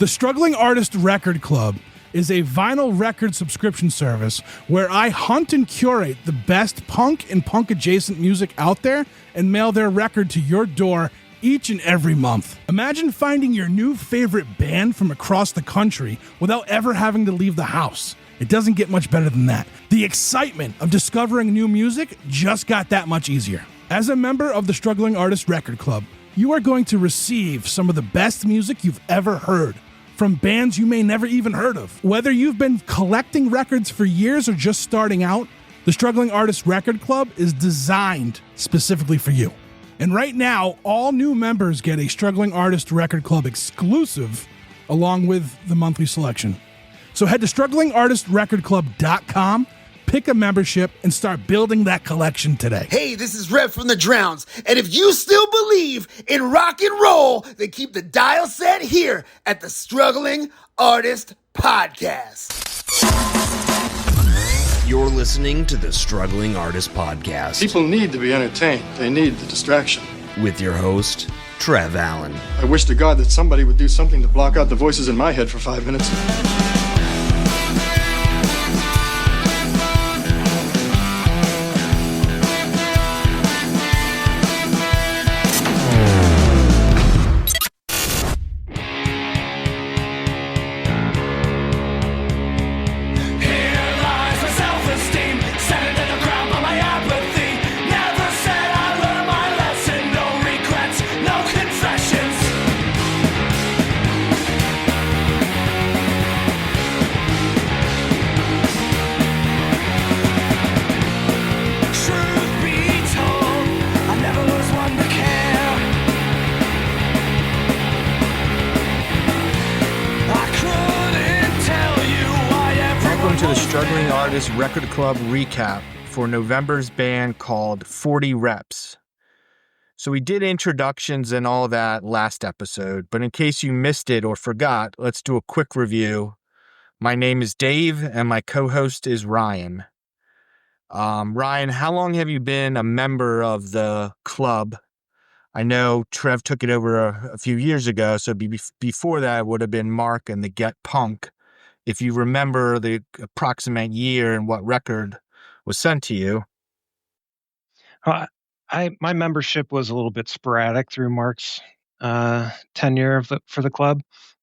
The Struggling Artist Record Club is a vinyl record subscription service where I hunt and curate the best punk and punk-adjacent music out there and mail their record to your door each and every month. Imagine finding your new favorite band from across the country without ever having to leave the house. It doesn't get much better than that. The excitement of discovering new music just got that much easier. As a member of the Struggling Artist Record Club, you are going to receive some of the best music you've ever heard from bands you may never even heard of. Whether you've been collecting records for years or just starting out, the Struggling Artist Record Club is designed specifically for you. And right now, all new members get a Struggling Artist Record Club exclusive along with the monthly selection. So head to StrugglingArtistRecordClub.com, pick a membership, and start building that collection today. Hey, this is Rev from the Drowns, and if you still believe in rock and roll, then keep the dial set here at the Struggling Artist Podcast. You're listening to the Struggling Artist Podcast. People need to be entertained. They need the distraction. With your host, Trev Allen. I wish to God that somebody would do something to block out the voices in my head for 5 minutes. Struggling Artist Record Club recap for November's band called 40 Reps. So we did introductions and all that last episode, but in case you missed it or forgot, let's do a quick review. My name is Dave and my co-host is Ryan. Ryan, how long have you been a member of the club? I know Trev took it over a few years ago, so before that would have been Mark and the Get Punk. If you remember the approximate year and what record was sent to you. My membership was a little bit sporadic through Mark's tenure for the club,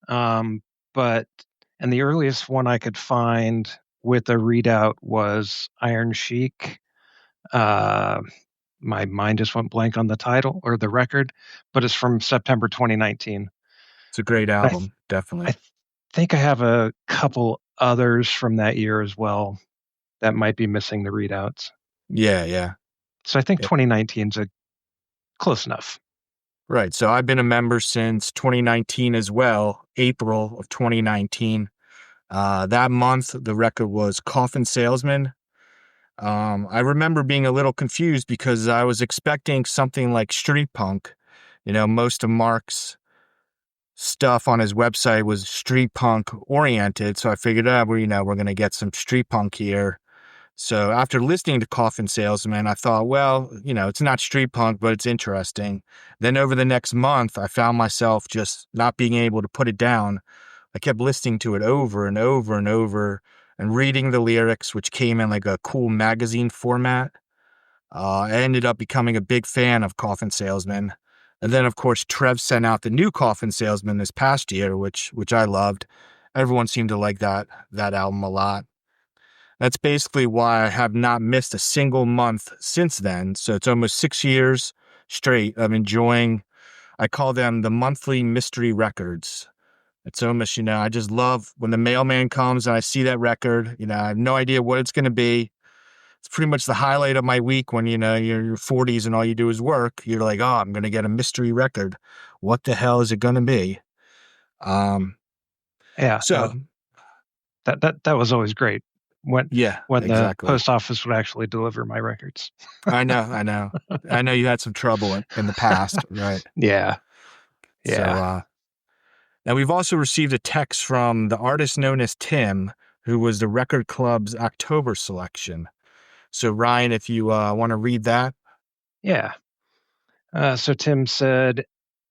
and the earliest one I could find with a readout was Iron Chic. My mind just went blank on the title or the record, but it's from September 2019. It's a great album, definitely. I think I have a couple others from that year as well that might be missing the readouts. Yeah. So I think 2019 is close enough. Right. So I've been a member since 2019 as well, April of 2019. That month, the record was Coffin Salesman. I remember being a little confused because I was expecting something like street punk. You know, most of Mark's stuff on his website was street punk oriented. So I figured, we're going to get some street punk here. So after listening to Coffin Salesman, I thought, well, it's not street punk, but it's interesting. Then over the next month, I found myself just not being able to put it down. I kept listening to it over and over and over and reading the lyrics, which came in like a cool magazine format. I ended up becoming a big fan of Coffin Salesman. And then, of course, Trev sent out the new Coffin Salesman this past year, which I loved. Everyone seemed to like that album a lot. That's basically why I have not missed a single month since then. So it's almost 6 years straight of enjoying, I call them the monthly mystery records. It's almost, I just love when the mailman comes and I see that record. I have no idea what it's going to be. It's pretty much the highlight of my week when, you're in your 40s and all you do is work. You're like, oh, I'm going to get a mystery record. What the hell is it going to be? Yeah. So that was always great. When exactly. The post office would actually deliver my records. I know. I know you had some trouble in the past, right? Yeah. So, now we've also received a text from the artist known as Tim, who was the record club's October selection. So Ryan, if you want to read that. Yeah. So Tim said,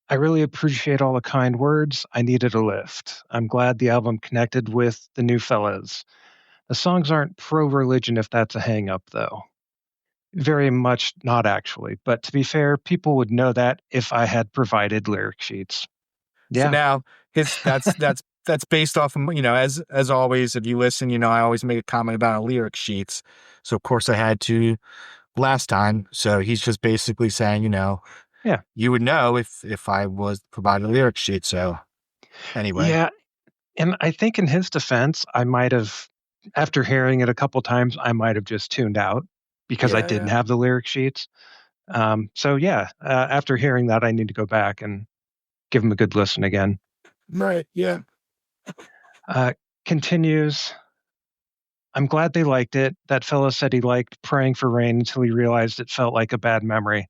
I really appreciate all the kind words. I needed a lift. I'm glad the album connected with the new fellas. The songs aren't pro-religion if that's a hang-up, though. Very much not, actually. But to be fair, people would know that if I had provided lyric sheets. So Yeah. now that's based off of, as always, if you listen, I always make a comment about lyric sheets. So of course I had to last time. So he's just basically saying, Yeah. you would know if I was provided a lyric sheet. So anyway. Yeah. And I think in his defense, I might have, after hearing it a couple times, I might have just tuned out because I didn't have the lyric sheets. After hearing that, I need to go back and give him a good listen again. Right. Yeah. Continues. I'm glad they liked it. That fellow said he liked Praying for Rain until he realized it felt like a bad memory.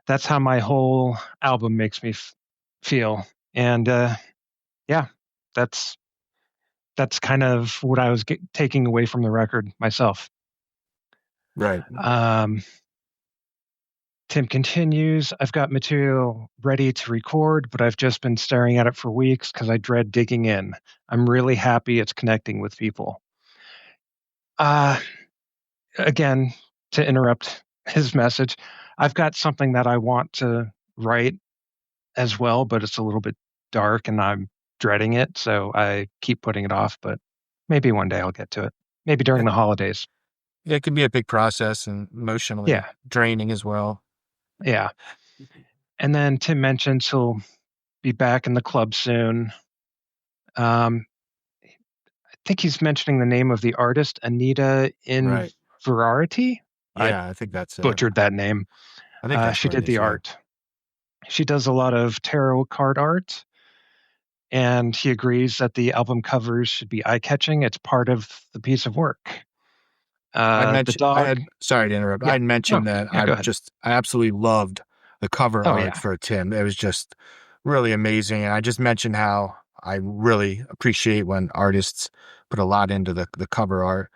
That's how my whole album makes me feel. And that's kind of what I was taking away from the record myself. Right. Tim continues, I've got material ready to record, but I've just been staring at it for weeks because I dread digging in. I'm really happy it's connecting with people. Again, to interrupt his message, I've got something that I want to write as well, but it's a little bit dark and I'm dreading it, so I keep putting it off, but maybe one day I'll get to it. Maybe during the holidays. Yeah, it can be a big process and emotionally draining as well. Yeah. And then Tim mentions he'll be back in the club soon. I think he's mentioning the name of the artist, Anita Inverarity. Yeah, I think that's it. Butchered that name. I think she did the art. She does a lot of tarot card art, and he agrees that the album covers should be eye-catching. It's part of the piece of work. The dog. Sorry to interrupt. I had mentioned that I absolutely loved the cover art for Tim. It was just really amazing. And I just mentioned how I really appreciate when artists put a lot into the cover art.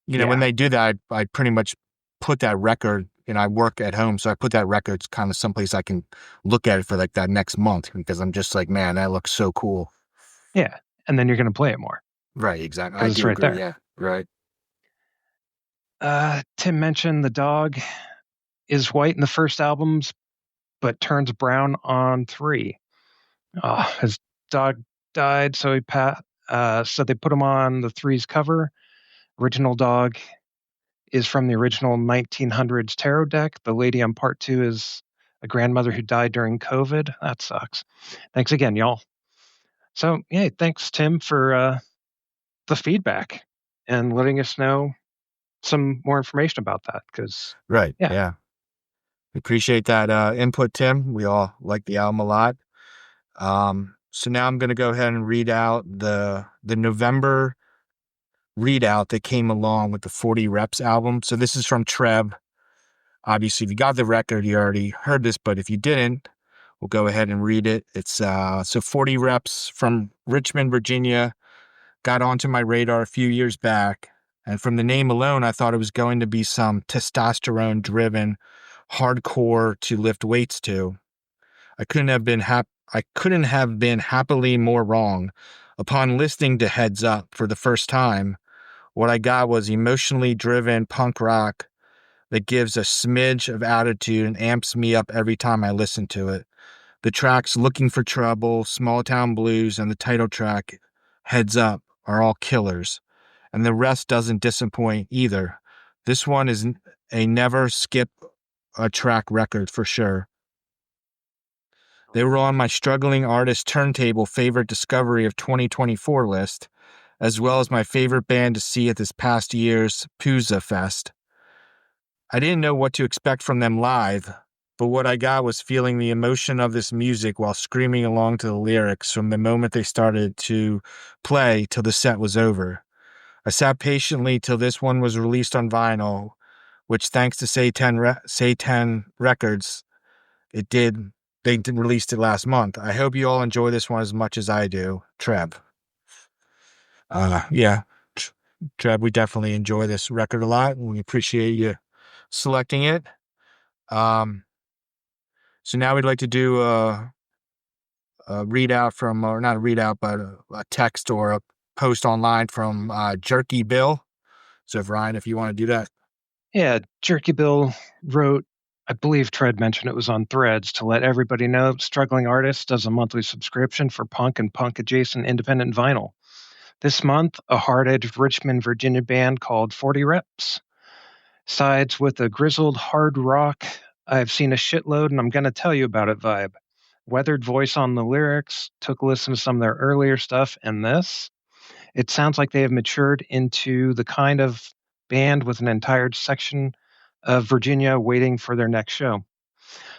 When they do that, I pretty much put that record, I work at home, so I put that record kind of someplace I can look at it for like that next month because I'm just like, man, that looks so cool. Yeah. And then you're going to play it more. Right. Exactly. I do agree. There. Yeah. Right. Tim mentioned the dog is white in the first albums, but turns brown on 3. His dog died, so so they put him on the 3's cover. Original dog is from the original 1900s tarot deck. The lady on part 2 is a grandmother who died during COVID. That sucks. Thanks again, y'all. So, yeah, thanks, Tim, for the feedback and letting us know some more information about that. Right. Yeah. We appreciate that input, Tim. We all like the album a lot. So now I'm going to go ahead and read out the November readout that came along with the 40 Reps album. So this is from Trev. Obviously, if you got the record, you already heard this, but if you didn't, we'll go ahead and read it. It's so 40 Reps from Richmond, Virginia, got onto my radar a few years back. And from the name alone, I thought it was going to be some testosterone-driven hardcore to lift weights to. I couldn't have been happily more wrong. Upon listening to Heads Up for the first time, what I got was emotionally driven punk rock that gives a smidge of attitude and amps me up every time I listen to it. The tracks Looking for Trouble, Small Town Blues, and the title track, Heads Up, are all killers. And the rest doesn't disappoint either. This one is a never skip a track record for sure. They were on my struggling artist turntable favorite discovery of 2024 list, as well as my favorite band to see at this past year's Pooza Fest. I didn't know what to expect from them live, but what I got was feeling the emotion of this music while screaming along to the lyrics from the moment they started to play till the set was over. I sat patiently till this one was released on vinyl, which thanks to Say10 Records, they released it last month. I hope you all enjoy this one as much as I do. Trev. Trev, we definitely enjoy this record a lot, and we appreciate you selecting it. So now we'd like to do readout from, or not a readout, but a text or a post online from Jerky Bill. So, if Ryan, if you want to do that. Yeah, Jerky Bill wrote, I believe Tread mentioned it was on Threads, to let everybody know Struggling Artist does a monthly subscription for punk and punk-adjacent independent vinyl. This month, a hard-edged Richmond, Virginia band called 40 Reps sides with a grizzled hard rock I've seen a shitload and I'm going to tell you about it vibe. Weathered voice on the lyrics, took a listen to some of their earlier stuff, and this. It sounds like they have matured into the kind of band with an entire section of Virginia waiting for their next show.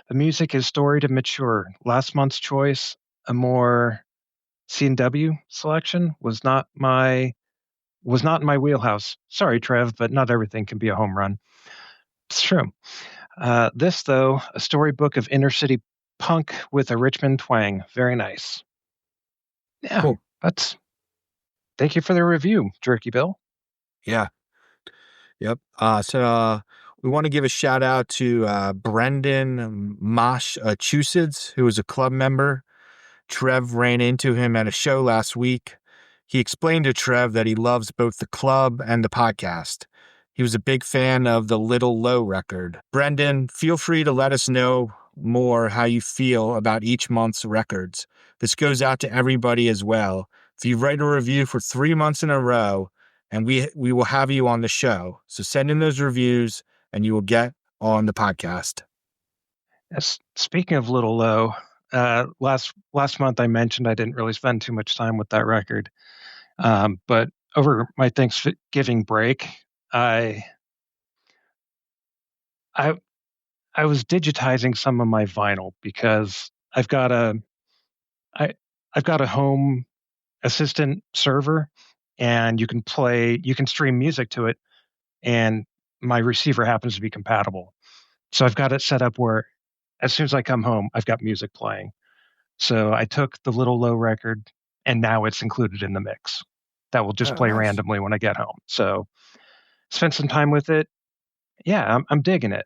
The music is storied and mature. Last month's choice, a more C&W selection, was not in my wheelhouse. Sorry, Trev, but not everything can be a home run. It's true. This, though, a storybook of inner city punk with a Richmond twang. Very nice. Yeah, Cool. Thank you for the review, Jerky Bill. Yeah. Yep. So we want to give a shout out to Brendan Massachusetts, who was a club member. Trev ran into him at a show last week. He explained to Trev that he loves both the club and the podcast. He was a big fan of the Little Low record. Brendan, feel free to let us know more how you feel about each month's records. This goes out to everybody as well. If you write a review for 3 months in a row, and we will have you on the show. So send in those reviews and you will get on the podcast. Yes. Speaking of Little Low, last month I mentioned I didn't really spend too much time with that record. But over my Thanksgiving break, I was digitizing some of my vinyl because I've got a home assistant server, and you can stream music to it, and my receiver happens to be compatible. So I've got it set up where as soon as I come home, I've got music playing. So I took the Little Low record, and now it's included in the mix. That will just play nice. randomly when I get home. So spent some time with it. Yeah, I'm digging it.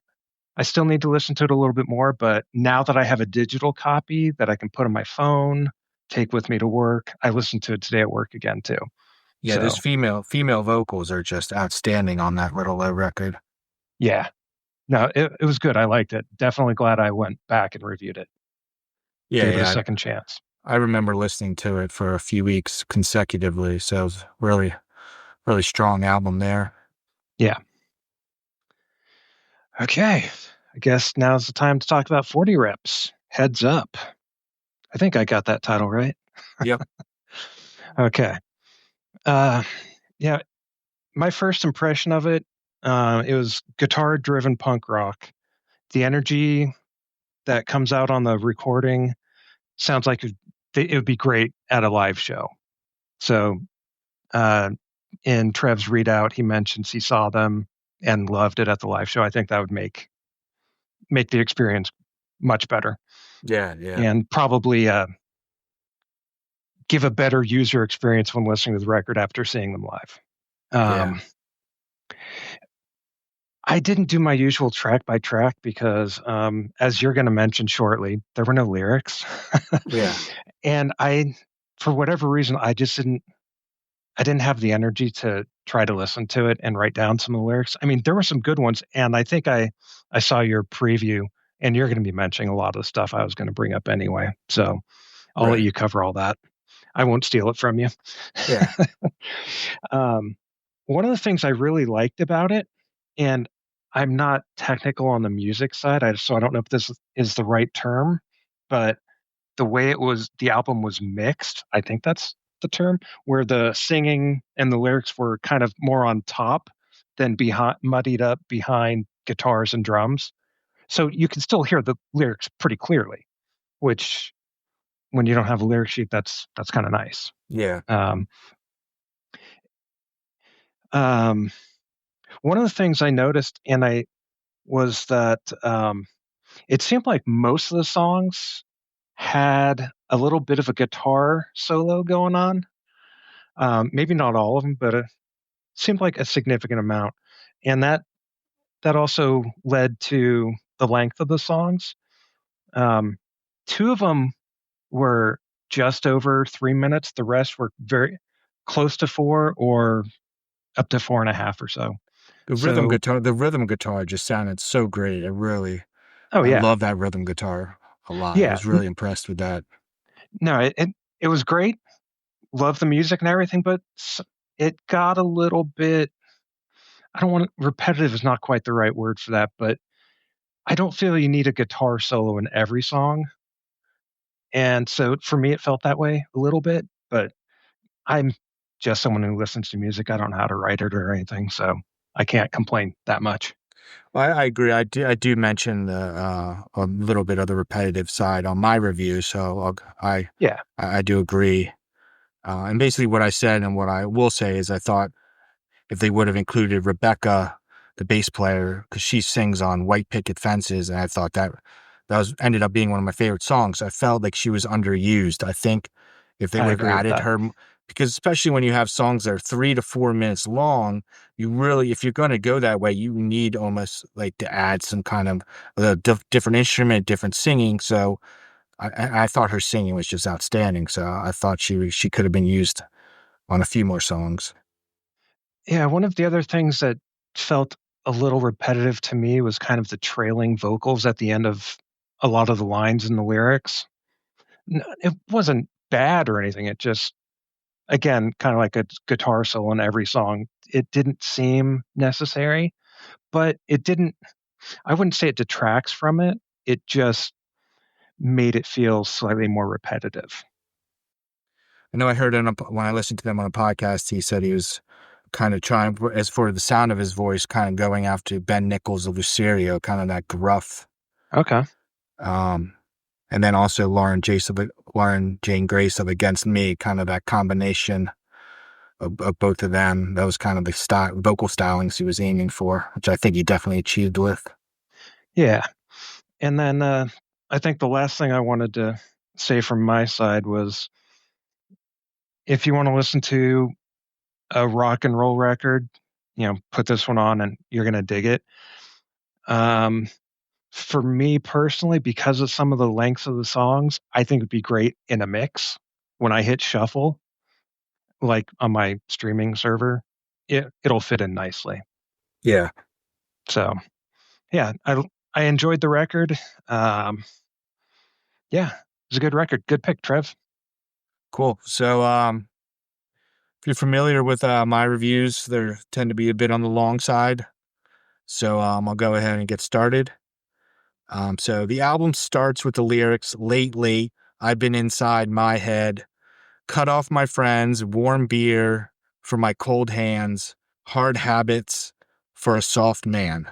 I still need to listen to it a little bit more, but now that I have a digital copy that I can put on my phone, take with me to work, I listened to it today at work again too. Yeah, those female vocals are just outstanding on that Little Low record. Yeah. No, it was good. I liked it. Definitely glad I went back and reviewed it. Yeah, Gave it a second chance. I remember listening to it for a few weeks consecutively, so it was really, really strong album there. Yeah. Okay. I guess now's the time to talk about 40 Reps. Heads Up. I think I got that title right. Yep. Okay. Yeah. My first impression of it, it was guitar-driven punk rock. The energy that comes out on the recording sounds like it would be great at a live show. So in Trev's readout, he mentions he saw them and loved it at the live show. I think that would make the experience much better. Yeah. And probably give a better user experience when listening to the record after seeing them live. I didn't do my usual track by track because, as you're going to mention shortly, there were no lyrics. Yeah. And for whatever reason, I didn't have the energy to try to listen to it and write down some of the lyrics. I mean, there were some good ones, and I think I saw your preview, and you're going to be mentioning a lot of the stuff I was going to bring up anyway. So I'll let you cover all that. I won't steal it from you. Yeah. One of the things I really liked about it, and I'm not technical on the music side, so I don't know if this is the right term, but the way the album was mixed, I think that's the term, where the singing and the lyrics were kind of more on top than muddied up behind guitars and drums. So you can still hear the lyrics pretty clearly, which when you don't have a lyric sheet, that's kind of nice. Yeah. One of the things I noticed, was that it seemed like most of the songs had a little bit of a guitar solo going on. Maybe not all of them, but it seemed like a significant amount. And that also led to the length of the songs. Two of them were just over 3 minutes. The rest were very close to 4 or up to 4.5 or so. The rhythm guitar just sounded so great. Oh I yeah, love that rhythm guitar a lot. I yeah. was really impressed with that. No, it was great. Love the music and everything, but it got a little bit. I don't want repetitive is not quite the right word for that, but I don't feel you need a guitar solo in every song. And so for me, it felt that way a little bit, but I'm just someone who listens to music. I don't know how to write it or anything, so I can't complain that much. Well, I agree. I do mention a little bit of the repetitive side on my review, so Yeah. I do agree. And basically what I said and what I will say is I thought if they would have included Rebecca, the bass player, because she sings on White Picket Fences, and I thought that ended up being one of my favorite songs. I felt like she was underused. I think if they I would have agree with added that. her, because especially when you have songs that are 3 to 4 minutes long, you really, if you're going to go that way, you need almost like to add some kind of different instrument, different singing. So I thought her singing was just outstanding. So I thought she could have been used on a few more songs. Yeah, one of the other things that felt a little repetitive to me was kind of the trailing vocals at the end of a lot of the lines in the lyrics. It wasn't bad or anything. It just, again, kind of like a guitar solo in every song. It didn't seem necessary, but it didn't, I wouldn't say it detracts from it. It just made it feel slightly more repetitive. I know I heard when I listened to them on a podcast, he said he was kind of trying, as for the sound of his voice, kind of going after Ben Nichols of Lucerio, kind of that gruff. Okay. Um, and then also Lauren Jane Grace of Against Me, kind of that combination of both of them. That was kind of the vocal stylings he was aiming for, which I think he definitely achieved with. Yeah. And then I think the last thing I wanted to say from my side was if you want to listen to a rock and roll record, put this one on and you're going to dig it. For me personally, because of some of the lengths of the songs, I think it'd be great in a mix. When I hit shuffle, like on my streaming server, it'll fit in nicely. Yeah. So, yeah, I enjoyed the record. Yeah, it was a good record. Good pick, Trev. Cool. So, if you're familiar with my reviews, they tend to be a bit on the long side. So I'll go ahead and get started. So the album starts with the lyrics, late, late, I've been inside my head, cut off my friends, warm beer for my cold hands, hard habits for a soft man.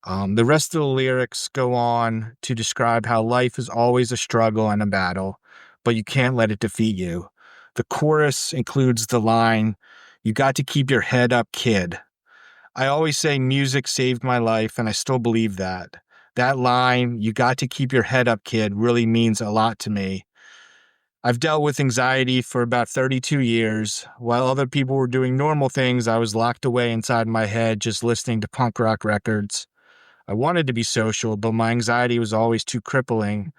The rest of the lyrics go on to describe how life is always a struggle and a battle, but you can't let it defeat you. The chorus includes the line, you got to keep your head up, kid. I always say music saved my life, and I still believe that. That line, you got to keep your head up, kid, really means a lot to me. I've dealt with anxiety for about 32 years. While other people were doing normal things, I was locked away inside my head just listening to punk rock records. I wanted to be social, but my anxiety was always too crippling.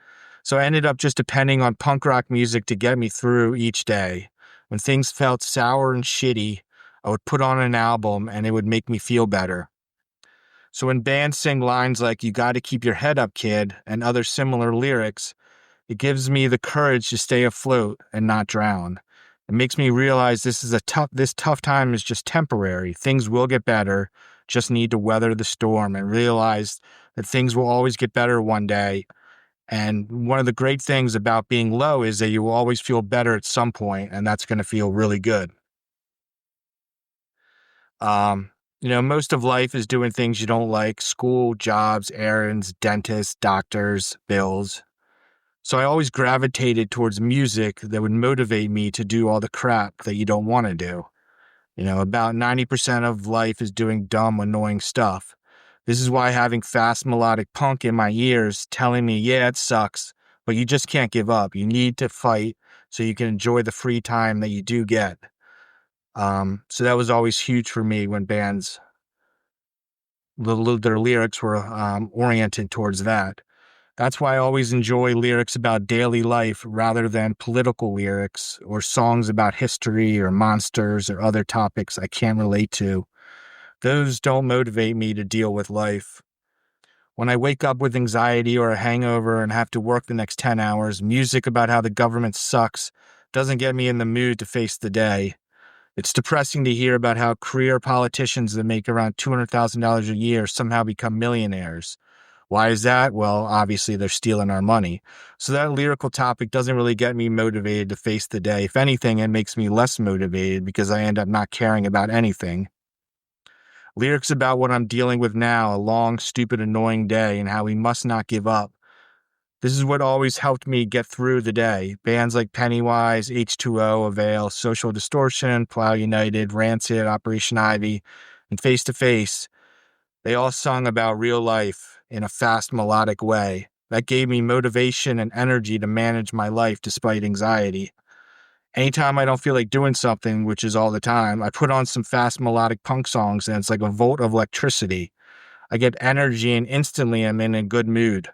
So I ended up just depending on punk rock music to get me through each day. When things felt sour and shitty, I would put on an album and it would make me feel better. So when bands sing lines like, you gotta keep your head up, kid, and other similar lyrics, it gives me the courage to stay afloat and not drown. It makes me realize this tough time is just temporary. Things will get better. Just need to weather the storm and realize that things will always get better one day. And one of the great things about being low is that you will always feel better at some point, and that's going to feel really good. Most of life is doing things you don't like: school, jobs, errands, dentists, doctors, bills. So I always gravitated towards music that would motivate me to do all the crap that you don't want to do. About 90% of life is doing dumb, annoying stuff. This is why having fast melodic punk in my ears telling me, yeah, it sucks, but you just can't give up. You need to fight so you can enjoy the free time that you do get. So that was always huge for me when bands, their lyrics were oriented towards that. That's why I always enjoy lyrics about daily life rather than political lyrics or songs about history or monsters or other topics I can't relate to. Those don't motivate me to deal with life. When I wake up with anxiety or a hangover and have to work the next 10 hours, music about how the government sucks doesn't get me in the mood to face the day. It's depressing to hear about how career politicians that make around $200,000 a year somehow become millionaires. Why is that? Well, obviously they're stealing our money. So that lyrical topic doesn't really get me motivated to face the day. If anything, it makes me less motivated because I end up not caring about anything. Lyrics about what I'm dealing with now, a long, stupid, annoying day, and how we must not give up. This is what always helped me get through the day. Bands like Pennywise, H2O, Avail, Social Distortion, Plow United, Rancid, Operation Ivy, and Face to Face, they all sung about real life in a fast, melodic way. That gave me motivation and energy to manage my life despite anxiety. Anytime I don't feel like doing something, which is all the time, I put on some fast melodic punk songs and it's like a volt of electricity. I get energy and instantly I'm in a good mood.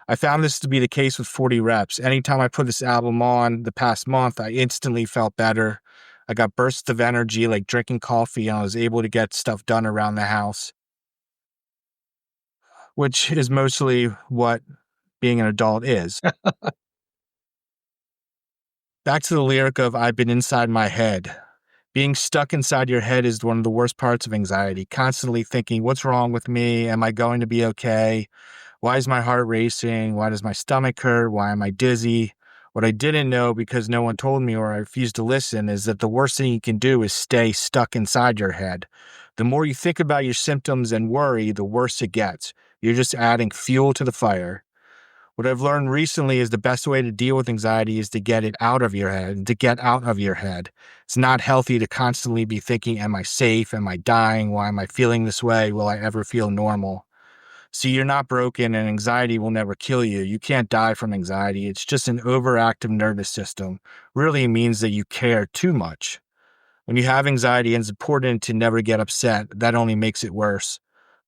I found this to be the case with 40 Reps. Anytime I put this album on the past month, I instantly felt better. I got bursts of energy like drinking coffee and I was able to get stuff done around the house, which is mostly what being an adult is. Back to the lyric of I've been inside my head. Being stuck inside your head is one of the worst parts of anxiety. Constantly thinking, what's wrong with me? Am I going to be okay? Why is my heart racing? Why does my stomach hurt? Why am I dizzy? What I didn't know because no one told me or I refused to listen is that the worst thing you can do is stay stuck inside your head. The more you think about your symptoms and worry, the worse it gets. You're just adding fuel to the fire. What I've learned recently is the best way to deal with anxiety is to get it out of your head, to get out of your head. It's not healthy to constantly be thinking, am I safe? Am I dying? Why am I feeling this way? Will I ever feel normal? See, you're not broken and anxiety will never kill you. You can't die from anxiety. It's just an overactive nervous system. Really means that you care too much. When you have anxiety, it's important to never get upset. That only makes it worse.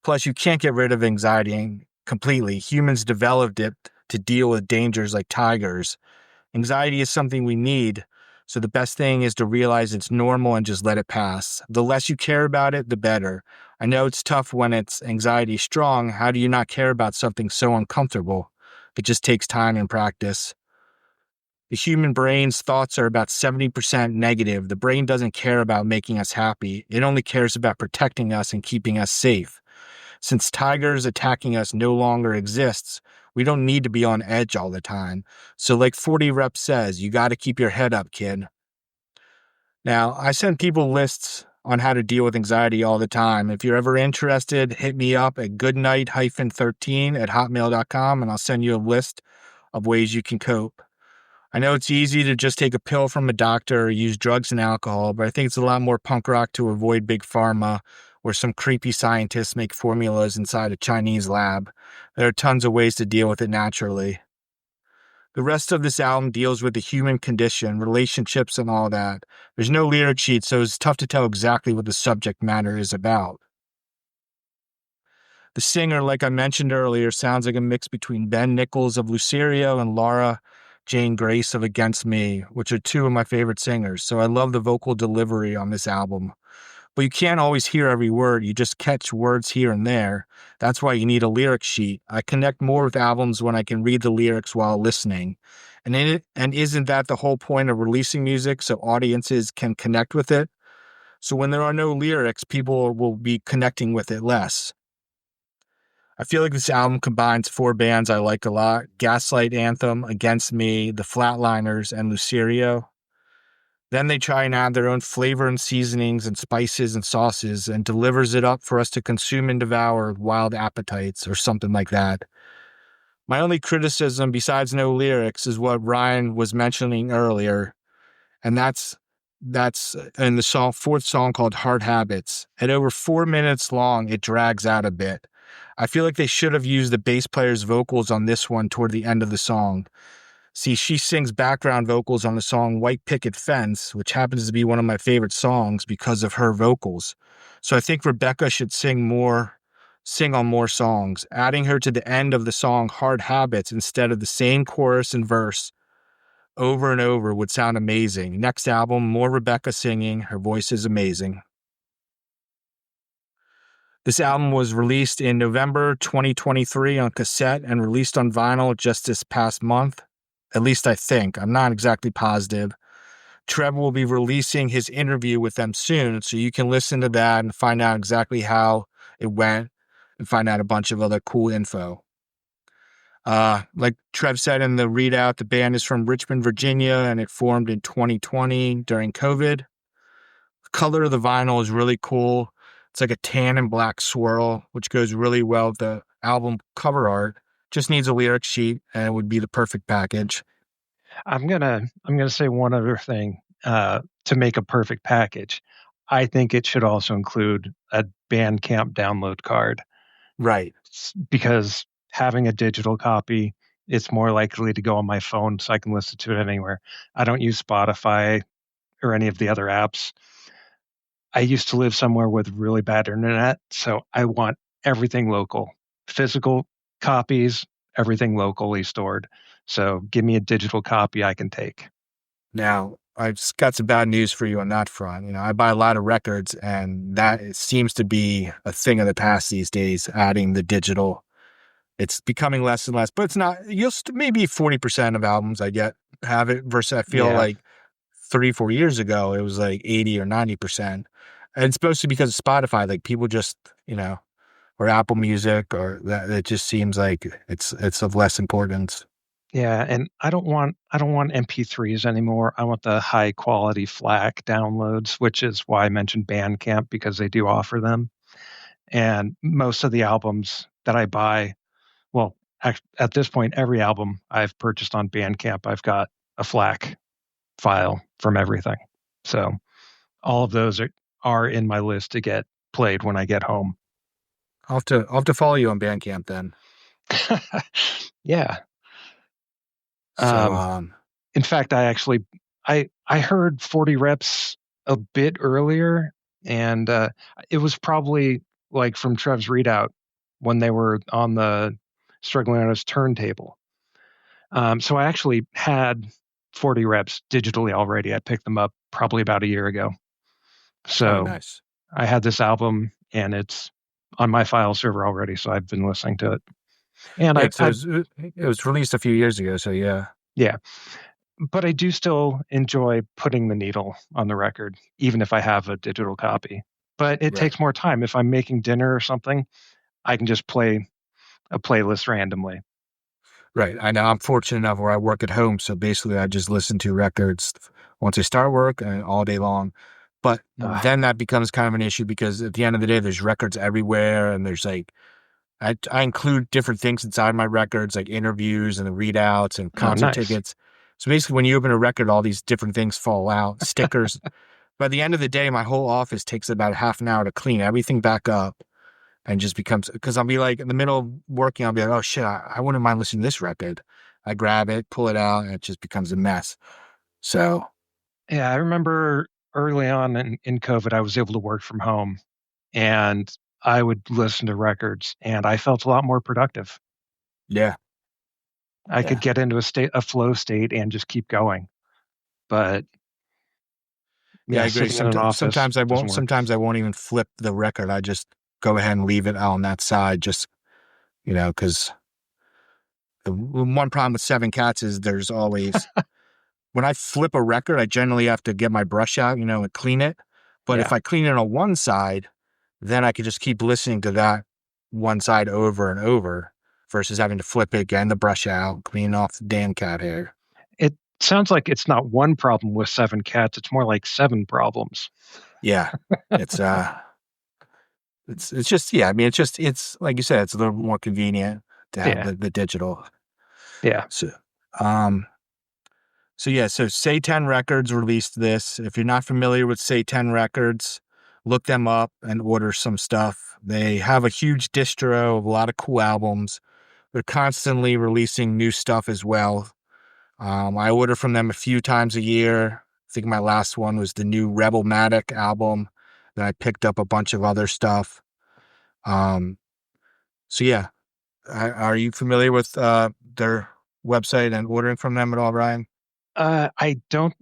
Plus, you can't get rid of anxiety completely. Humans developed it to deal with dangers like tigers. Anxiety is something we need, so the best thing is to realize it's normal and just let it pass. The less you care about it, the better. I know it's tough when it's anxiety strong. How do you not care about something so uncomfortable? It just takes time and practice. The human brain's thoughts are about 70% negative. The brain doesn't care about making us happy. It only cares about protecting us and keeping us safe. Since tigers attacking us no longer exists, we don't need to be on edge all the time. So like 40 Reps says, you got to keep your head up, kid. Now, I send people lists on how to deal with anxiety all the time. If you're ever interested, hit me up at goodnight-13@hotmail.com and I'll send you a list of ways you can cope. I know it's easy to just take a pill from a doctor or use drugs and alcohol, but I think it's a lot more punk rock to avoid big pharma where some creepy scientists make formulas inside a Chinese lab. There are tons of ways to deal with it naturally. The rest of this album deals with the human condition, relationships, and all that. There's no lyric sheet, so it's tough to tell exactly what the subject matter is about. The singer, like I mentioned earlier, sounds like a mix between Ben Nichols of Lucirio and Laura Jane Grace of Against Me, which are two of my favorite singers, so I love the vocal delivery on this album. But you can't always hear every word, you just catch words here and there. That's why you need a lyric sheet. I connect more with albums when I can read the lyrics while listening. And isn't that the whole point of releasing music, so audiences can connect with it? So when there are no lyrics, people will be connecting with it less. I feel like this album combines 4 bands I like a lot: Gaslight Anthem, Against Me, The Flatliners, and Lucirio. Then they try and add their own flavor and seasonings and spices and sauces and delivers it up for us to consume and devour with wild appetites or something like that. My only criticism, besides no lyrics, is what Ryan was mentioning earlier, and that's in the song, 4th song called Hard Habits. At over 4 minutes long, it drags out a bit. I feel like they should have used the bass player's vocals on this one toward the end of the song. See, she sings background vocals on the song White Picket Fence, which happens to be one of my favorite songs because of her vocals. So I think Rebecca should sing more sing on more songs, adding her to the end of the song Hard Habits instead of the same chorus and verse over and over would sound amazing. Next album, more Rebecca singing. Her voice is amazing. This album was released in November 2023 on cassette and released on vinyl just this past month. At least I think. I'm not exactly positive. Trev will be releasing his interview with them soon, so you can listen to that and find out exactly how it went and find out a bunch of other cool info. Like Trev said in the readout, the band is from Richmond, Virginia, and it formed in 2020 during COVID. The color of the vinyl is really cool. It's like a tan and black swirl, which goes really well with the album cover art. Just needs a lyric sheet, and it would be the perfect package. I'm gonna say one other thing to make a perfect package. I think it should also include a Bandcamp download card. Right. Because having a digital copy, it's more likely to go on my phone so I can listen to it anywhere. I don't use Spotify or any of the other apps. I used to live somewhere with really bad internet, so I want everything local. Physical copies, everything locally stored. So give me a digital copy I can take. Now, I've got some bad news for you on that front. You know, I buy a lot of records, and that seems to be a thing of the past these days, adding the digital. It's becoming less and less, but it's not. Maybe 40% of albums I get have it, versus I feel like 3-4 years ago, it was like 80 or 90%. And it's supposed to be because of Spotify, like people just, you know, or Apple Music, or that. It just seems like it's of less importance. Yeah, and I don't want MP3s anymore. I want the high quality FLAC downloads, which is why I mentioned Bandcamp, because they do offer them. And most of the albums that I buy, well, at this point, every album I've purchased on Bandcamp, I've got a FLAC file from everything. So all of those are in my list to get played when I get home. I'll have to follow you on Bandcamp then. Yeah. So, in fact, I heard 40 Reps a bit earlier, and it was probably like from Trev's readout when they were on the Struggling Artist turntable. So I actually had 40 Reps digitally already. I picked them up probably about a year ago. So nice. I had this album, and it's on my file server already, so I've been listening to it. And it was released a few years ago, so yeah. Yeah. But I do still enjoy putting the needle on the record, even if I have a digital copy. But it takes more time. If I'm making dinner or something, I can just play a playlist randomly. Right. I know I'm fortunate enough where I work at home, so basically I just listen to records once I start work and all day long. But then that becomes kind of an issue, because at the end of the day, there's records everywhere, and there's like, I include different things inside my records, like interviews and the readouts and concert tickets. So basically, when you open a record, all these different things fall out, stickers. By the end of the day, my whole office takes about half an hour to clean everything back up, and just becomes, because I'll be like in the middle of working, I'll be like, oh shit, I wouldn't mind listening to this record. I grab it, pull it out, and it just becomes a mess. So. Yeah, I remember early on in COVID, I was able to work from home, and I would listen to records, and I felt a lot more productive. Yeah. I could get into a flow state and just keep going. But I agree. Sometimes I won't even flip the record. I just go ahead and leave it on that side, just, you know, because the one problem with Seven Cats is there's always, when I flip a record, I generally have to get my brush out, you know, and clean it. But if I clean it on one side, then I could just keep listening to that one side over and over, versus having to flip it, getting the brush out, clean off the damn cat hair. It sounds like it's not one problem with Seven Cats. It's more like 7 problems. Yeah. It's just, yeah. I mean, it's like you said, it's a little more convenient to have the digital. Yeah. So Say 10 Records released this. If you're not familiar with Say 10 Records, look them up and order some stuff. They have a huge distro of a lot of cool albums. They're constantly releasing new stuff as well. I order from them a few times a year. I think my last one was the new Rebelmatic album. Then I picked up a bunch of other stuff. So yeah, are you familiar with their website and ordering from them at all, Brian? I don't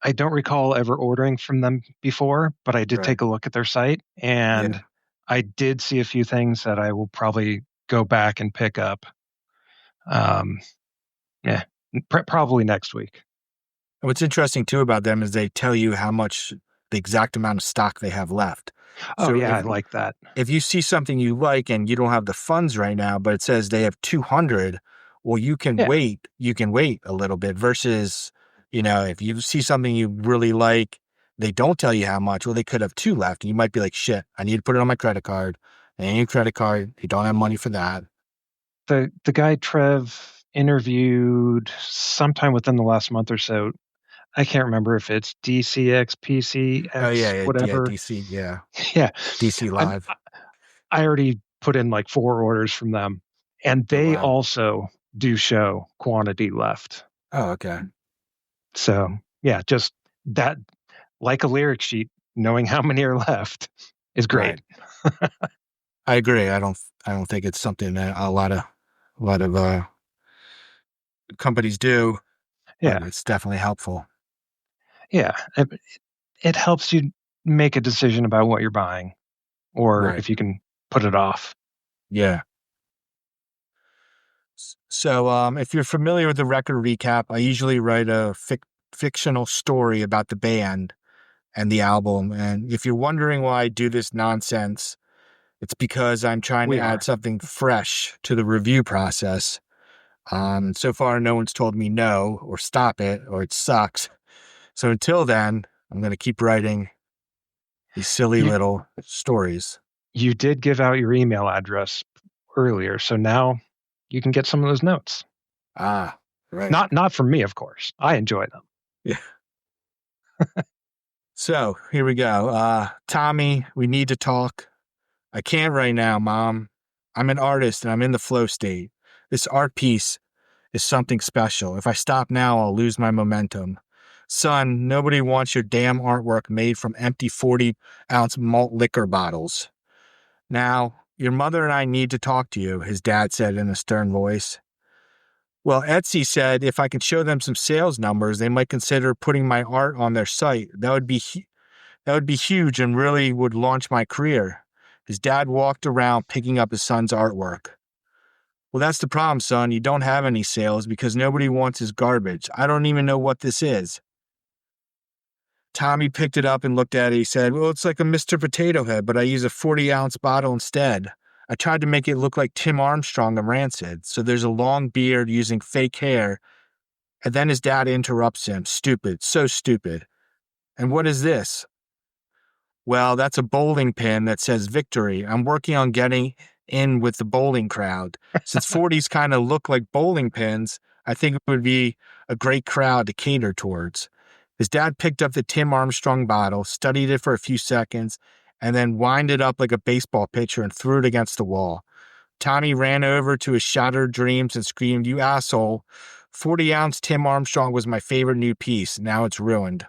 recall ever ordering from them before, but I did Right. take a look at their site, and Yeah. I did see a few things that I will probably go back and pick up. Yeah, probably next week. And what's interesting too about them is they tell you how much the exact amount of stock they have left. Oh So yeah, I like that. if you see something you like and you don't have the funds right now, but it says they have 200, well, you can Yeah. wait a little bit versus, if you see something you really like, they don't tell you how much. Well, they could have 2 left. And you might be like, shit, I need to put it on my credit card. And your credit card, you don't have money for that. The guy Trev interviewed sometime within the last month or so. I can't remember if it's DCX, PCX, Oh, yeah, whatever. DC, yeah. Yeah. DC Live. I already put in like 4 orders from them, and they wow. also do show quantity left. Oh, okay. So yeah, just that, like a lyric sheet, knowing how many are left is great. Right. I agree. I don't think it's something that a lot of companies do. Yeah. But it's definitely helpful. Yeah. It helps you make a decision about what you're buying, or Right. if you can put it off. Yeah. So, if you're familiar with the record recap, I usually write a fictional story about the band and the album. And if you're wondering why I do this nonsense, it's because I'm trying to add something fresh to the review process. So far, no one's told me no, or stop it, or it sucks. So until then, I'm going to keep writing these silly little stories. You did give out your email address earlier, so now you can get some of those notes. Ah, right. Not from me, of course. I enjoy them. Yeah. So here we go. Tommy, we need to talk. I can't right now, Mom. I'm an artist and I'm in the flow state. This art piece is something special. If I stop now, I'll lose my momentum. Son, nobody wants your damn artwork made from empty 40-ounce malt liquor bottles. Now, your mother and I need to talk to you, his dad said in a stern voice. Well, Etsy said if I could show them some sales numbers, they might consider putting my art on their site. That would be huge and really would launch my career. His dad walked around picking up his son's artwork. Well, that's the problem, son. You don't have any sales because nobody wants his garbage. I don't even know what this is. Tommy picked it up and looked at it. He said, well, it's like a Mr. Potato Head, but I use a 40-ounce bottle instead. I tried to make it look like Tim Armstrong of Rancid, so there's a long beard using fake hair. And then his dad interrupts him. Stupid, so stupid. And what is this? Well, that's a bowling pin that says victory. I'm working on getting in with the bowling crowd. Since 40s kind of look like bowling pins, I think it would be a great crowd to cater towards. His dad picked up the Tim Armstrong bottle, studied it for a few seconds, and then wound it up like a baseball pitcher and threw it against the wall. Tommy ran over to his shattered dreams and screamed, you asshole. 40-ounce Tim Armstrong was my favorite new piece. Now it's ruined.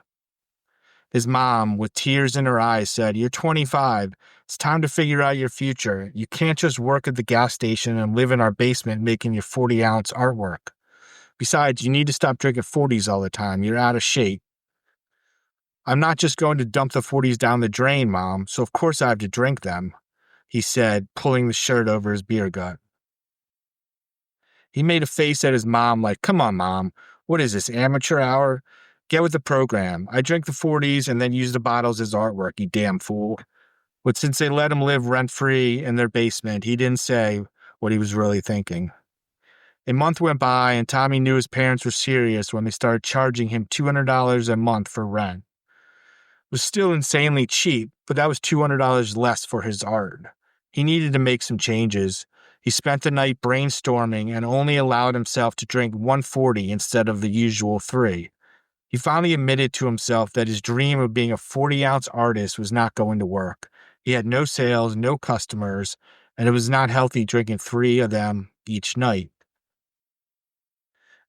His mom, with tears in her eyes, said, you're 25. It's time to figure out your future. You can't just work at the gas station and live in our basement making your 40-ounce artwork. Besides, you need to stop drinking 40s all the time. You're out of shape. I'm not just going to dump the 40s down the drain, Mom, so of course I have to drink them, he said, pulling the shirt over his beer gut. He made a face at his mom like, come on, Mom, what is this, amateur hour? Get with the program. I drink the 40s and then use the bottles as artwork, you damn fool. But since they let him live rent-free in their basement, he didn't say what he was really thinking. A month went by and Tommy knew his parents were serious when they started charging him $200 a month for rent. It was still insanely cheap, but that was $200 less for his art. He needed to make some changes. He spent the night brainstorming and only allowed himself to drink 140 instead of the usual 3. He finally admitted to himself that his dream of being a 40-ounce artist was not going to work. He had no sales, no customers, and it was not healthy drinking 3 of them each night.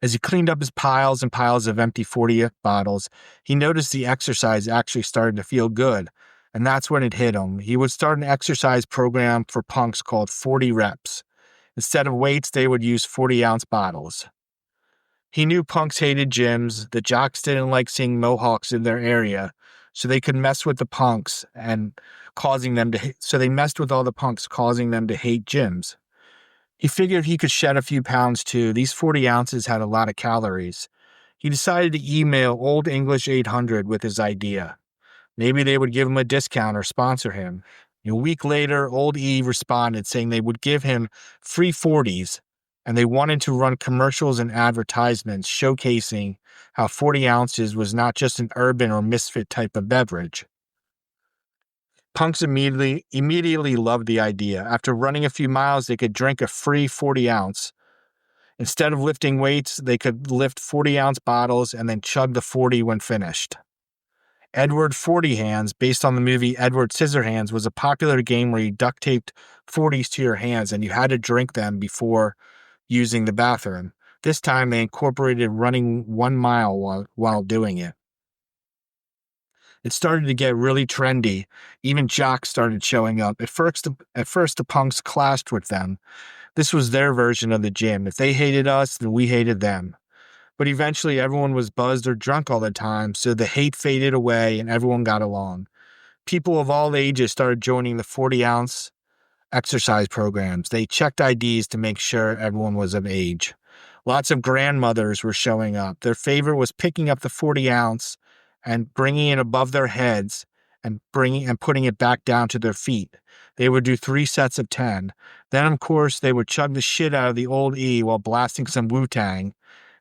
As he cleaned up his piles and piles of empty 40 bottles, he noticed the exercise actually started to feel good. And that's when it hit him. He would start an exercise program for punks called 40 reps. Instead of weights, they would use 40-ounce bottles. He knew punks hated gyms. The jocks didn't like seeing mohawks in their area, so they could mess with the punks and causing them to. So they messed with all the punks, causing them to hate gyms. He figured he could shed a few pounds too. These 40 ounces had a lot of calories. He decided to email Old English 800 with his idea. Maybe they would give him a discount or sponsor him. A week later, Old E responded saying they would give him free 40s, and they wanted to run commercials and advertisements showcasing how 40 ounces was not just an urban or misfit type of beverage. Punks immediately loved the idea. After running a few miles, they could drink a free 40-ounce. Instead of lifting weights, they could lift 40-ounce bottles and then chug the 40 when finished. Edward 40 Hands, based on the movie Edward Scissorhands, was a popular game where you duct taped 40s to your hands and you had to drink them before using the bathroom. This time they incorporated running 1 mile while doing it. It started to get really trendy. Even jocks started showing up. At first, the punks clashed with them. This was their version of the gym. If they hated us, then we hated them. But eventually everyone was buzzed or drunk all the time, so the hate faded away and everyone got along. People of all ages started joining the 40-ounce exercise programs. They checked IDs to make sure everyone was of age. Lots of grandmothers were showing up. Their favorite was picking up the 40-ounce and bringing it above their heads and putting it back down to their feet. They would do 3 sets of 10. Then, of course, they would chug the shit out of the Old E while blasting some Wu-Tang.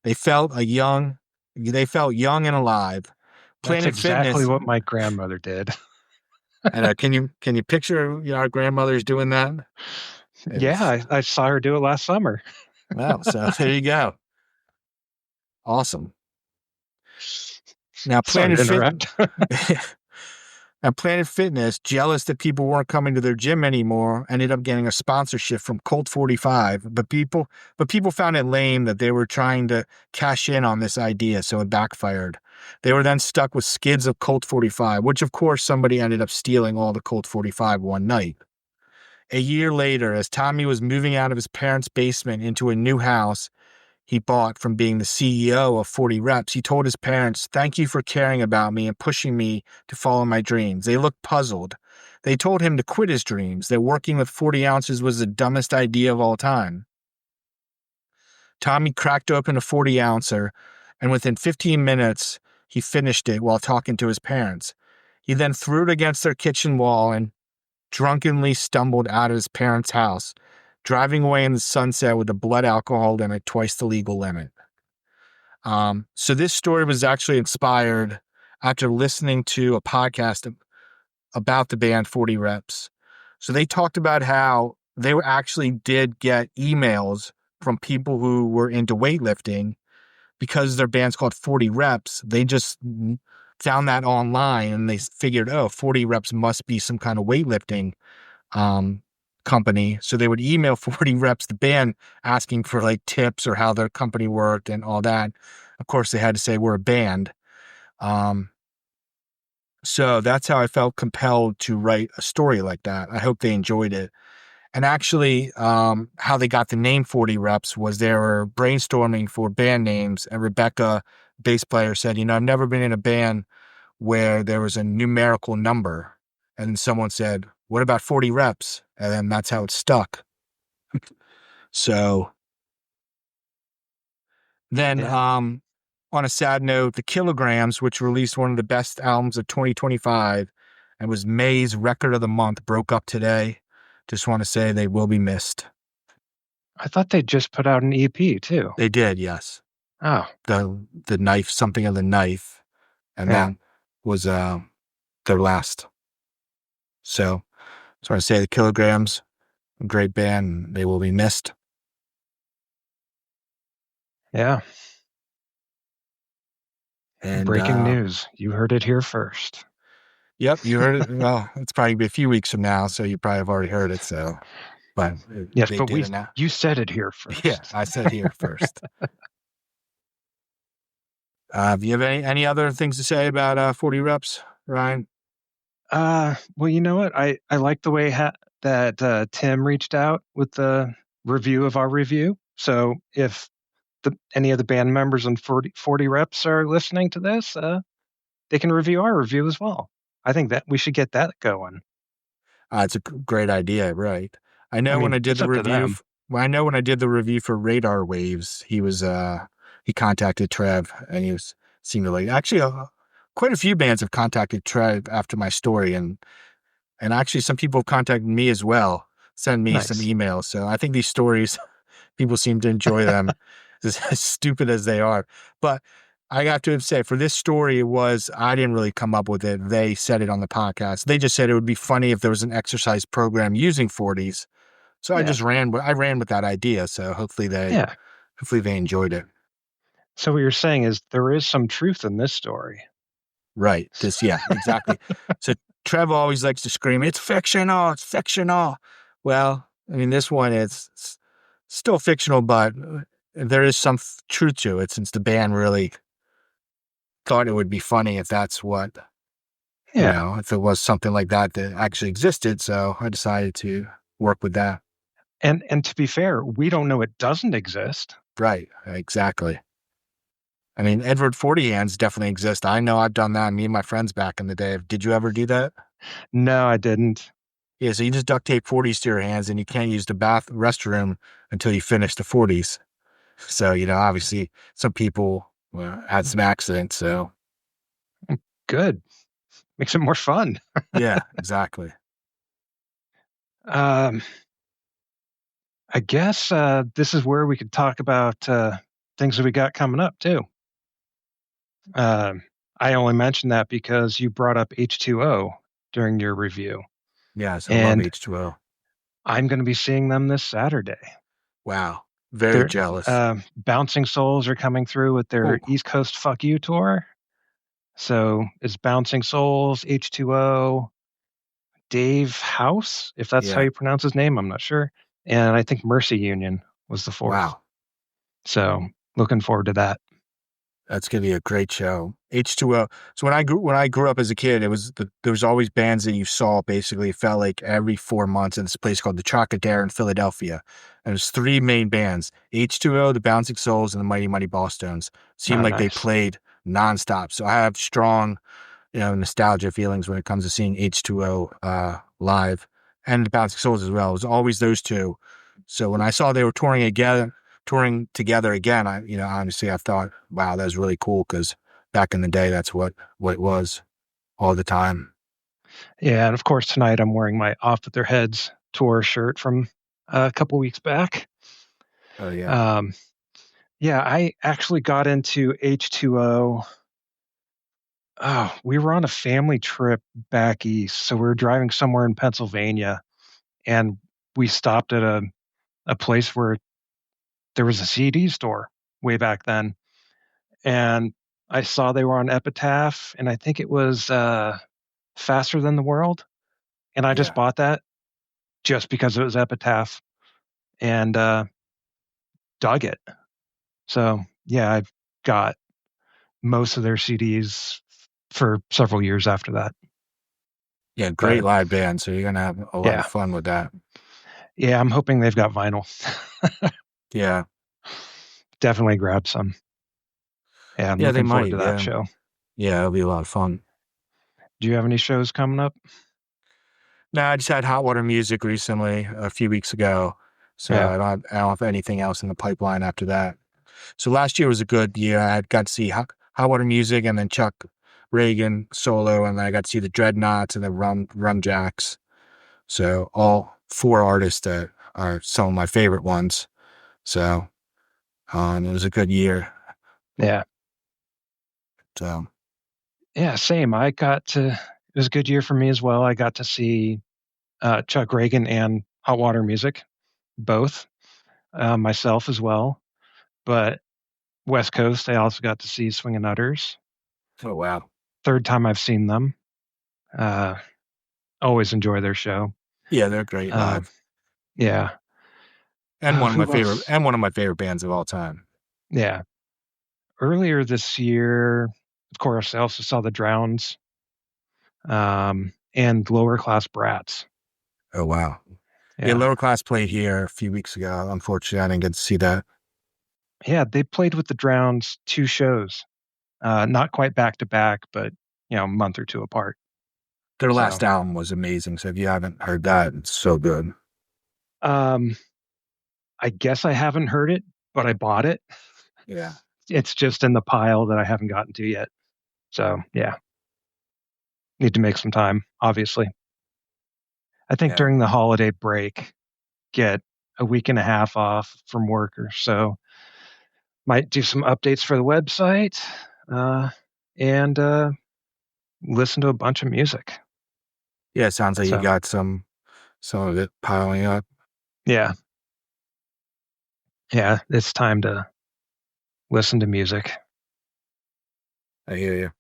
They felt young and alive. That's exactly what my grandmother did. And can you picture our grandmothers doing that? I saw her do it last summer. Wow, so there you go. Awesome. Now, Planet Fitness, jealous that people weren't coming to their gym anymore, ended up getting a sponsorship from Colt 45. But people found it lame that they were trying to cash in on this idea, so it backfired. They were then stuck with skids of Colt 45, which of course somebody ended up stealing all the Colt 45 one night. A year later, as Tommy was moving out of his parents' basement into a new house he bought from being the CEO of 40 Reps, he told his parents, "Thank you for caring about me and pushing me to follow my dreams." They looked puzzled. They told him to quit his dreams, that working with 40 ounces was the dumbest idea of all time. Tommy cracked open a 40-ouncer, and within 15 minutes, he finished it while talking to his parents. He then threw it against their kitchen wall and drunkenly stumbled out of his parents' house, driving away in the sunset with a blood alcohol limit twice the legal limit. So this story was actually inspired after listening to a podcast about the band 40 Reps. So they talked about how they did get emails from people who were into weightlifting because their band's called 40 Reps. They just found that online and they figured, 40 Reps must be some kind of weightlifting company. So they would email 40 Reps, the band, asking for like tips or how their company worked and all that. Of course, they had to say we're a band. So that's how I felt compelled to write a story like that. I hope they enjoyed it. And actually, how they got the name 40 Reps was they were brainstorming for band names, and Rebecca, bass player, said, I've never been in a band where there was a numerical number. And then someone said, what about 40 reps? And then that's how it stuck. So then, on a sad note, the Kilograms, which released one of the best albums of 2025 and was May's record of the month, broke up today. Just want to say they will be missed. I thought they just put out an EP too. They did, yes. Oh. The Knife, Something of the Knife. And that was their last. So I want to say the Kilograms, a great band, and they will be missed. Yeah. And breaking news. You heard it here first. Yep, you heard it. Well, it's probably be a few weeks from now, so you probably have already heard it. So, but yes, but you said it here first. Yeah, I said it here first. Do you have any other things to say about 40 Reps, Ryan? Well, you know what? I like the way that Tim reached out with the review of our review. So if any of the band members and 40 reps are listening to this, they can review our review as well. I think that we should get that going. It's a great idea, right? I know when I did it's the up to review. them. I know when I did the review for Radar Waves, he contacted Trev, and he seemed to like. Actually, quite a few bands have contacted Trev after my story, and actually some people have contacted me as well, send me some Nice. emails. So I think these stories, people seem to enjoy them, as stupid as they are. But I got to say, for this story, I didn't really come up with it. They said it on the podcast. They just said it would be funny if there was an exercise program using 40s. So I just ran with that idea. So hopefully they enjoyed it. So what you're saying is there is some truth in this story. Right. Exactly. So Trev always likes to scream, "It's fictional, it's fictional." Well, I mean, this one is still fictional, but there is some truth to it, since the band really thought it would be funny if that's what, if it was something like that actually existed. So I decided to work with that. And to be fair, we don't know it doesn't exist. Right. Exactly. I mean, Edward 40 hands definitely exist. I know I've done that. Me and my friends back in the day. Did you ever do that? No, I didn't. Yeah, so you just duct tape 40s to your hands, and you can't use the restroom until you finish the 40s. So, obviously some people had some accidents, so. Good. Makes it more fun. Yeah, exactly. I guess this is where we could talk about things that we got coming up too. I only mentioned that because you brought up H2O during your review. Yes, I love H2O. I'm going to be seeing them this Saturday. Wow. Very jealous. Bouncing Souls are coming through with their East Coast Fuck You tour. So it's Bouncing Souls, H2O, Dave House, if that's how you pronounce his name, I'm not sure. And I think Mercy Union was the fourth. Wow. So looking forward to that. That's going to be a great show. H2O. So when I grew up as a kid, there was always bands that you saw. Basically, it felt like every 4 months in this place called the Trocadero in Philadelphia. And there's 3 main bands: H2O, the Bouncing Souls, and the Mighty Mighty Bosstones. Seemed like they played nonstop. So I have strong, nostalgia feelings when it comes to seeing H2O live, and the Bouncing Souls as well. It was always those two. So when I saw they were touring together again, honestly, I thought, wow, that was really cool, because back in the day, that's what it was all the time. Yeah, and of course, tonight I'm wearing my Off With Their Heads tour shirt from a couple weeks back. Oh, yeah. I actually got into H2O. Oh, we were on a family trip back east. So we were driving somewhere in Pennsylvania, and we stopped at a place where there was a CD store way back then. And I saw they were on Epitaph, and I think it was Faster Than the World. And I just bought that just because it was Epitaph, and dug it. So, yeah, I've got most of their CDs for several years after that. Yeah, great live band. So you're going to have a lot of fun with that. Yeah, I'm hoping they've got vinyl. Yeah. Definitely grab some. Yeah, I'm looking forward to that show. Yeah, it'll be a lot of fun. Do you have any shows coming up? No, I just had Hot Water Music recently, a few weeks ago. So I don't have anything else in the pipeline after that. So last year was a good year. I got to see Hot Water Music, and then Chuck Reagan solo, and then I got to see the Dreadnoughts and the Rum Jacks. So all 4 artists that are some of my favorite ones. So it was a good year. Yeah. So. Yeah, same. It was a good year for me as well. I got to see Chuck Reagan and Hot Water Music, both, myself as well. But West Coast, I also got to see Swingin' Utters. Oh, wow. 3rd time I've seen them. Always enjoy their show. Yeah, they're great live. Yeah. And one of my favorite bands of all time. Yeah. Earlier this year, of course, I also saw the Drowns. and Lower Class Brats. Oh, wow. Yeah, Lower Class played here a few weeks ago. Unfortunately, I didn't get to see that. Yeah, they played with the Drowns 2 shows. Not quite back to back, but a month or two apart. Their last album was amazing. So if you haven't heard that, it's so good. I guess I haven't heard it, but I bought it. Yeah. It's just in the pile that I haven't gotten to yet. So yeah. Need to make some time, obviously. I think during the holiday break, get a week and a half off from work or so. Might do some updates for the website, and listen to a bunch of music. Yeah, it sounds like you got some of it piling up. Yeah. Yeah, it's time to listen to music. I hear you.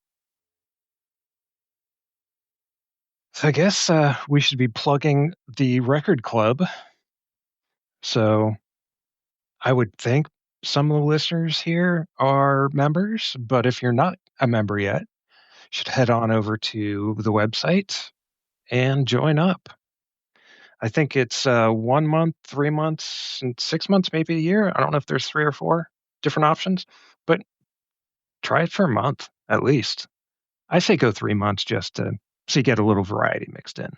So I guess we should be plugging the record club. So I would think some of the listeners here are members, but if you're not a member yet, you should head on over to the website and join up. I think it's 1 month, 3 months, and 6 months, maybe a year. I don't know if there's 3 or 4 different options, but try it for a month at least. I say go 3 months just so you get a little variety mixed in.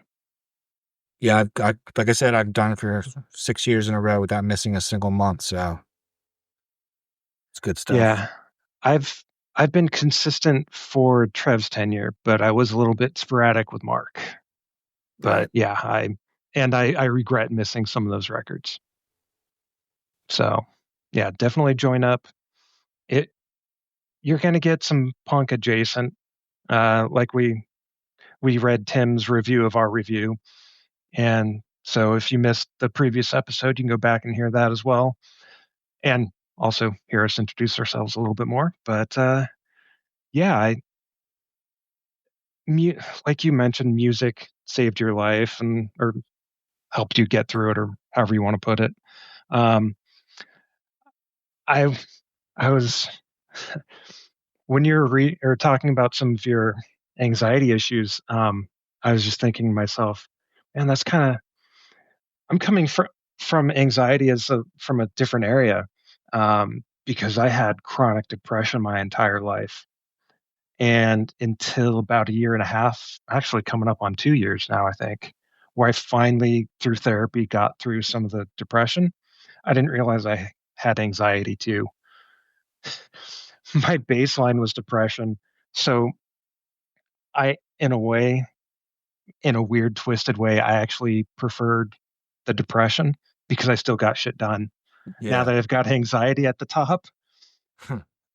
Yeah, like I said, I've done it for 6 years in a row without missing a single month, so it's good stuff. Yeah, I've been consistent for Trev's tenure, but I was a little bit sporadic with Mark. But yeah, I regret missing some of those records. So yeah, definitely join up. You're going to get some punk adjacent, like we read Tim's review of our review. And so if you missed the previous episode, you can go back and hear that as well. And also hear us introduce ourselves a little bit more. But yeah, like you mentioned, music saved your life or helped you get through it, or however you want to put it. I was when you're talking about some of your anxiety issues, I was just thinking to myself, man, that's kind of, I'm coming from anxiety from a different area, because I had chronic depression my entire life. And until about 1.5 years, actually coming up on 2 years now, I think, where I finally, through therapy, got through some of the depression, I didn't realize I had anxiety too. My baseline was depression. So in a weird, twisted way, I actually preferred the depression because I still got shit done. Yeah. Now that I've got anxiety at the top,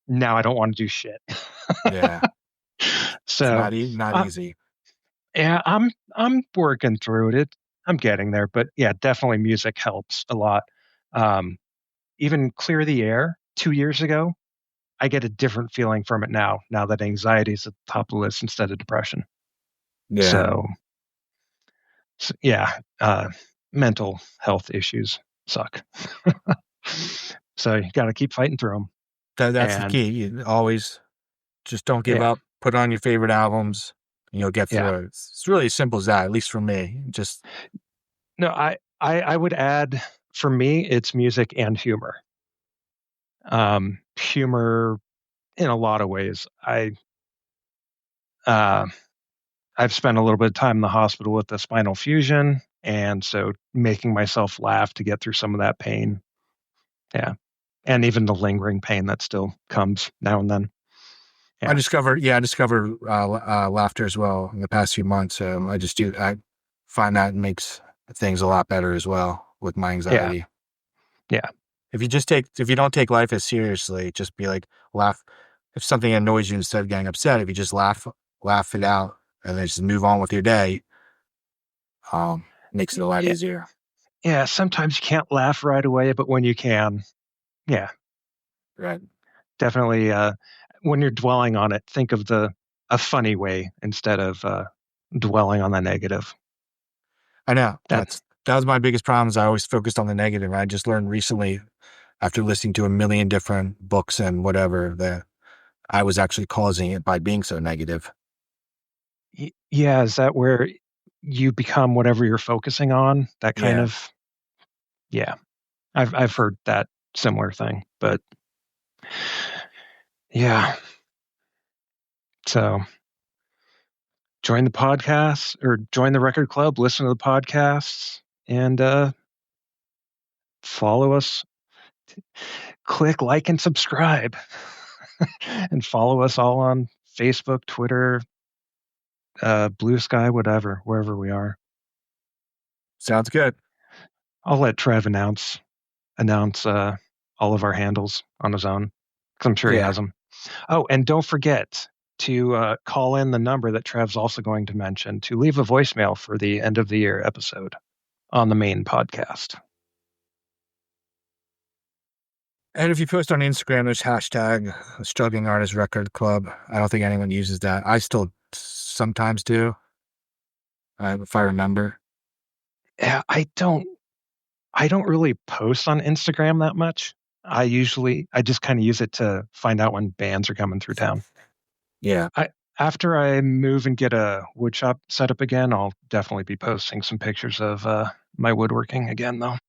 now I don't want to do shit. Yeah. So it's not easy. Yeah, I'm working through it. I'm getting there, but yeah, definitely music helps a lot. Even Clear the Air 2 years ago, I get a different feeling from it now that anxiety is at the top of the list instead of depression. Yeah. So yeah, mental health issues suck. So you got to keep fighting through them. That's the key. You always just don't give up. Put on your favorite albums, and you'll get through it. It's really as simple as that, at least for me. No, I would add, for me, it's music and humor. Humor in a lot of ways. I've spent a little bit of time in the hospital with the spinal fusion, and so making myself laugh to get through some of that pain. Yeah. And even the lingering pain that still comes now and then. Yeah. I discovered laughter as well in the past few months. I find that makes things a lot better as well with my anxiety. Yeah. If you don't take life as seriously, just be like, laugh. If something annoys you, instead of getting upset, if you just laugh it out and then just move on with your day, makes it a lot easier. Yeah. Sometimes you can't laugh right away, but when you can, yeah. Right. Definitely. When you're dwelling on it, think of a funny way instead of dwelling on the negative. I know. That was my biggest problem, is I always focused on the negative. I just learned recently, after listening to a million different books and whatever, that I was actually causing it by being so negative. Yeah, is that where you become whatever you're focusing on? That kind Yeah. of, yeah. I've heard that similar thing, but yeah. So join the podcast or join the record club, listen to the podcasts, and follow us. Click like and subscribe, and follow us all on Facebook, Twitter, Blue Sky, whatever, wherever we are. Sounds good. I'll let Trev announce all of our handles on his own, because I'm sure he Yeah. has them. Oh, and don't forget to call in the number that Trev's also going to mention to leave a voicemail for the end of the year episode on the main podcast. And if you post on Instagram, there's hashtag Struggling Artist Record Club. I don't think anyone uses that. I still sometimes do, if I remember. Yeah, I don't really post on Instagram that much. I just kind of use it to find out when bands are coming through town. Yeah. After I move and get a wood shop set up again, I'll definitely be posting some pictures of my woodworking again, though.